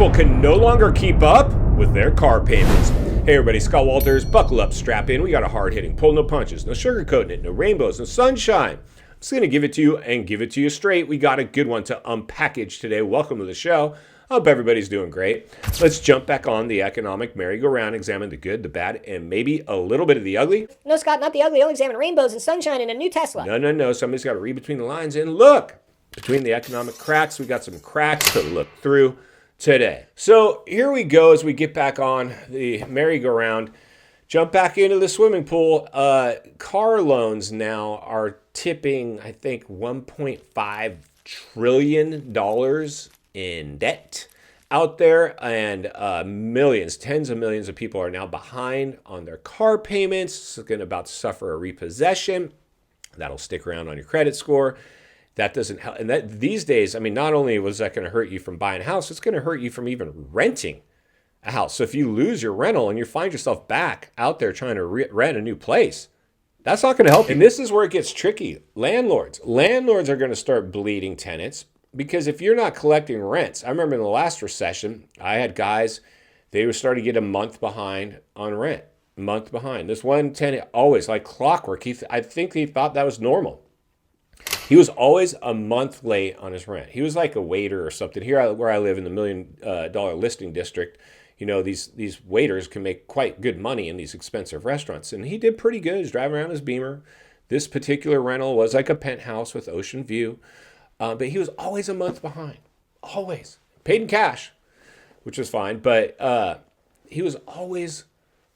people can no longer keep up with their car payments. Hey everybody, Scott Walters, buckle up, strap in. We got a hard-hitting pull, no punches, no sugarcoating it, no rainbows, no sunshine. I'm just going to give it to you and give it to you straight. We got a good one to unpackage today. Welcome to the show. Hope everybody's doing great. Let's jump back on the economic merry-go-round, examine the good, the bad, and maybe a little bit of the ugly. No, Scott, not the ugly. I'll examine rainbows and sunshine in a new Tesla. No. Somebody's got to read between the lines and look. Between the economic cracks, we got some cracks to look through today. So here we go as we get back on the merry-go-round. Jump back into the swimming pool. Car loans now are tipping, I think, $1.5 trillion in debt out there, and millions, tens of millions of people are now behind on their car payments, about to suffer a repossession. That'll stick around on your credit score. That doesn't help. And that these days, I mean, not only was that going to hurt you from buying a house, it's going to hurt you from even renting a house. So if you lose your rental and you find yourself back out there trying to rent a new place, that's not going to help you. And this is where it gets tricky. Landlords are going to start bleeding tenants, because if you're not collecting rents, I remember in the last recession, I had guys, they were starting to get a month behind on rent, month behind. This one tenant always, like clockwork, I think he thought that was normal. He was always a month late on his rent. He was like a waiter or something. Here where I live in the $1 million listing district, you know, these waiters can make quite good money in these expensive restaurants. And he did pretty good. He's driving around his Beamer. This particular rental was like a penthouse with ocean view. But he was always a month behind. Always. Paid in cash, which was fine. But he was always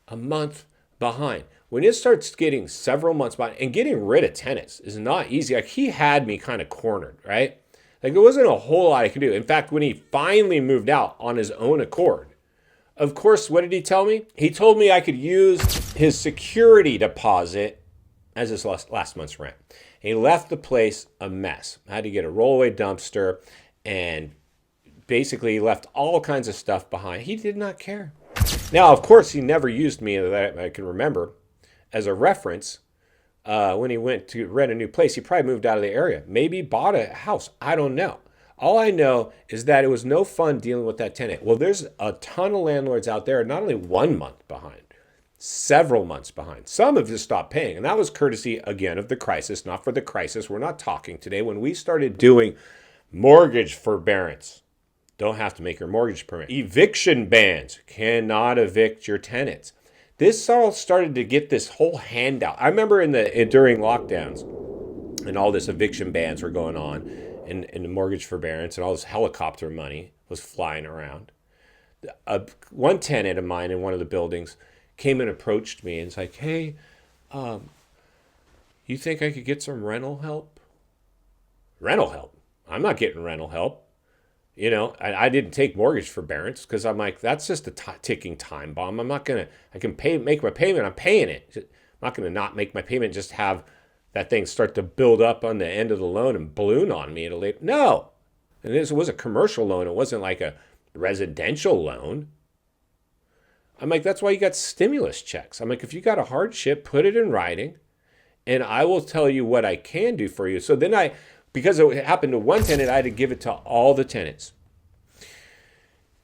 a month behind. When it starts getting several months behind, and getting rid of tenants is not easy. Like, he had me kind of cornered, right? Like, there wasn't a whole lot I could do. In fact, when he finally moved out on his own accord, of course, what did he tell me? He told me I could use his security deposit as his last month's rent. And he left the place a mess. I had to get a rollaway dumpster, and basically left all kinds of stuff behind. He did not care. Now, of course, he never used me, that I can remember, as a reference. When he went to rent a new place, he probably moved out of the area. Maybe bought a house. I don't know. All I know is that it was no fun dealing with that tenant. Well, there's a ton of landlords out there, not only 1 month behind, several months behind. Some have just stopped paying. And that was courtesy, again, of the crisis, not for the crisis. We're not talking today. When we started doing mortgage forbearance, don't have to make your mortgage permit. Eviction bans, cannot evict your tenants. This all started to get this whole handout. I remember during lockdowns, and all this eviction bans were going on, and the mortgage forbearance, and all this helicopter money was flying around. One tenant of mine in one of the buildings came and approached me and was like, "Hey, you think I could get some rental help?" Rental help? I'm not getting rental help. You know, I didn't take mortgage forbearance because I'm like, that's just a ticking time bomb. I can make my payment. I'm paying it. I'm not going to not make my payment, just have that thing start to build up on the end of the loan and balloon on me at a later. No. And this was a commercial loan. It wasn't like a residential loan. I'm like, that's why you got stimulus checks. I'm like, if you got a hardship, put it in writing, and I will tell you what I can do for you. So then because it happened to one tenant, I had to give it to all the tenants.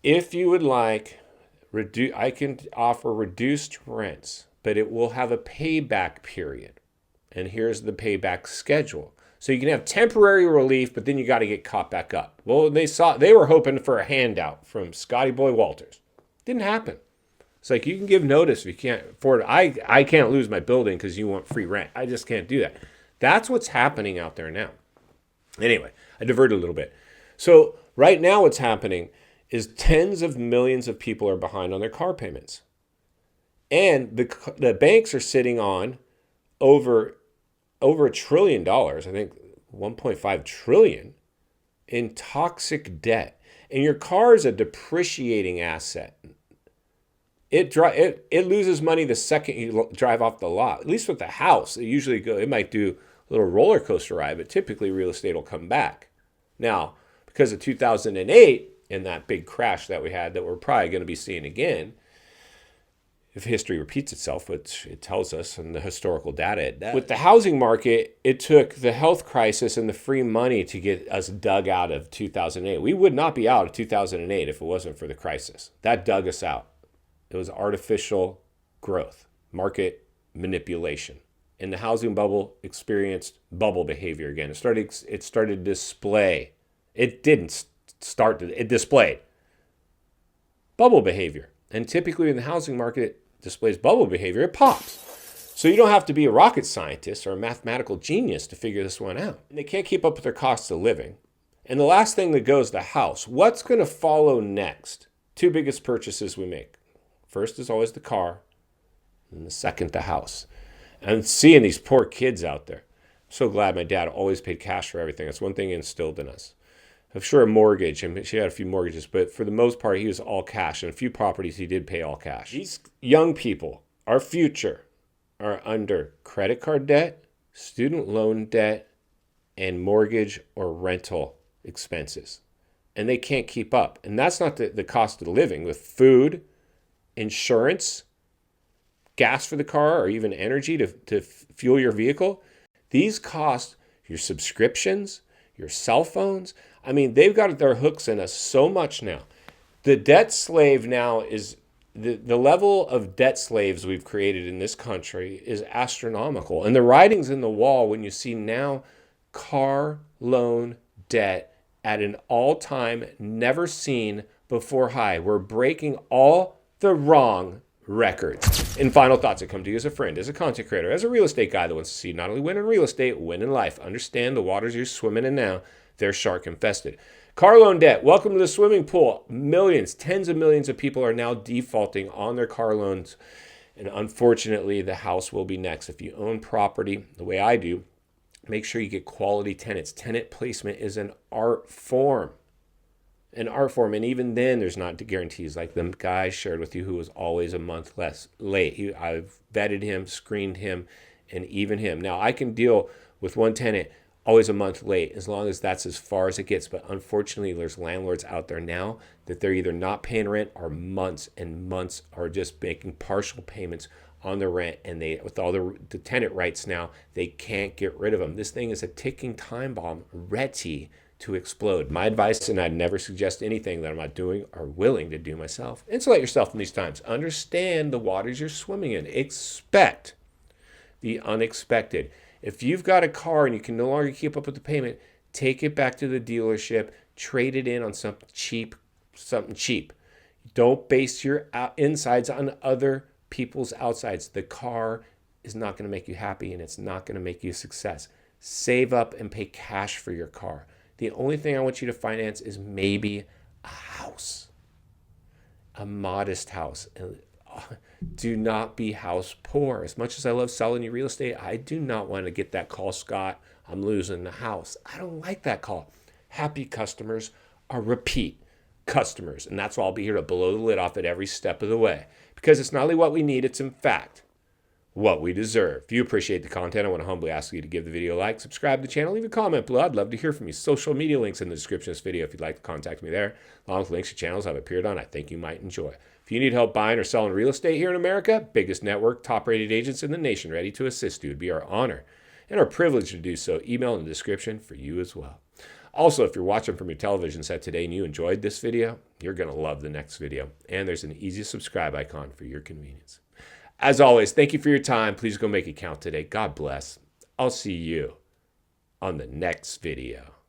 If you would like, I can offer reduced rents, but it will have a payback period. And here's the payback schedule. So you can have temporary relief, but then you got to get caught back up. Well, they were hoping for a handout from Scotty Boy Walters. Didn't happen. It's like, you can give notice if you can't afford it. I can't lose my building because you want free rent. I just can't do that. That's what's happening out there now. Anyway, I diverted a little bit. So right now what's happening is tens of millions of people are behind on their car payments. And the banks are sitting on over $1 trillion, I think $1.5 trillion in toxic debt. And your car is a depreciating asset. It loses money the second you drive off the lot. At least with the house, it might do little roller coaster ride, but typically real estate will come back. Now, because of 2008 and that big crash that we had that we're probably going to be seeing again, if history repeats itself, which it tells us in the historical data. With the housing market, it took the health crisis and the free money to get us dug out of 2008. We would not be out of 2008 if it wasn't for the crisis. That dug us out. It was artificial growth, market manipulation. And the housing bubble experienced bubble behavior again. It started to display. It didn't start, it displayed bubble behavior. And typically in the housing market, displays bubble behavior, it pops. So you don't have to be a rocket scientist or a mathematical genius to figure this one out. And they can't keep up with their costs of living. And the last thing that goes, the house. What's going to follow next? Two biggest purchases we make. First is always the car, and the second, the house. And seeing these poor kids out there. I'm so glad my dad always paid cash for everything. That's one thing he instilled in us. I'm sure a mortgage, and she had a few mortgages, but for the most part, he was all cash. And a few properties, he did pay all cash. These young people, our future, are under credit card debt, student loan debt, and mortgage or rental expenses. And they can't keep up. And that's not the cost of living with food, insurance, gas for the car, or even energy to fuel your vehicle. These cost your subscriptions, your cell phones. I mean, they've got their hooks in us so much now. The debt slave now is, the level of debt slaves we've created in this country is astronomical. And the writing's in the wall when you see now car loan debt at an all-time, never seen before high. We're breaking all the wrong records. In final thoughts, I come to you as a friend, as a content creator, as a real estate guy that wants to see not only win in real estate, win in life. Understand the waters you're swimming in now, they're shark infested. Car loan debt, welcome to the swimming pool. Millions, tens of millions of people are now defaulting on their car loans. And unfortunately, the house will be next. If you own property the way I do, make sure you get quality tenants. Tenant placement is an art form. And even then there's not guarantees. Like the guy I shared with you who was always a month less late. I've vetted him, screened him, and even him. Now I can deal with one tenant always a month late as long as that's as far as it gets. But unfortunately, there's landlords out there now that they're either not paying rent or months and months are just making partial payments on the rent. And they, with all the tenant rights now, they can't get rid of them. This thing is a ticking time bomb, ready to explode. My advice, and I'd never suggest anything that I'm not doing or willing to do myself, insulate yourself in these times. Understand the waters you're swimming in. Expect the unexpected. If you've got a car and you can no longer keep up with the payment, take it back to the dealership, trade it in on something cheap. Don't base your insides on other people's outsides. The car is not going to make you happy and it's not going to make you a success. Save up and pay cash for your car. The only thing I want you to finance is maybe a house, a modest house. Do not be house poor. As much as I love selling you real estate, I do not want to get that call, Scott, I'm losing the house. I don't like that call. Happy customers are repeat customers. And that's why I'll be here to blow the lid off at every step of the way. Because it's not only what we need, it's in fact what we deserve. If you appreciate the content, I want to humbly ask you to give the video a like, subscribe to the channel, leave a comment below. I'd love to hear from you. Social media links in the description of this video if you'd like to contact me there, along with links to channels I've appeared on I think you might enjoy. If you need help buying or selling real estate here in America, biggest network, top-rated agents in the nation ready to assist you. It would be our honor and our privilege to do so. Email in the description for you as well. Also, if you're watching from your television set today and you enjoyed this video, you're going to love the next video. And there's an easy subscribe icon for your convenience. As always, thank you for your time. Please go make it count today. God bless. I'll see you on the next video.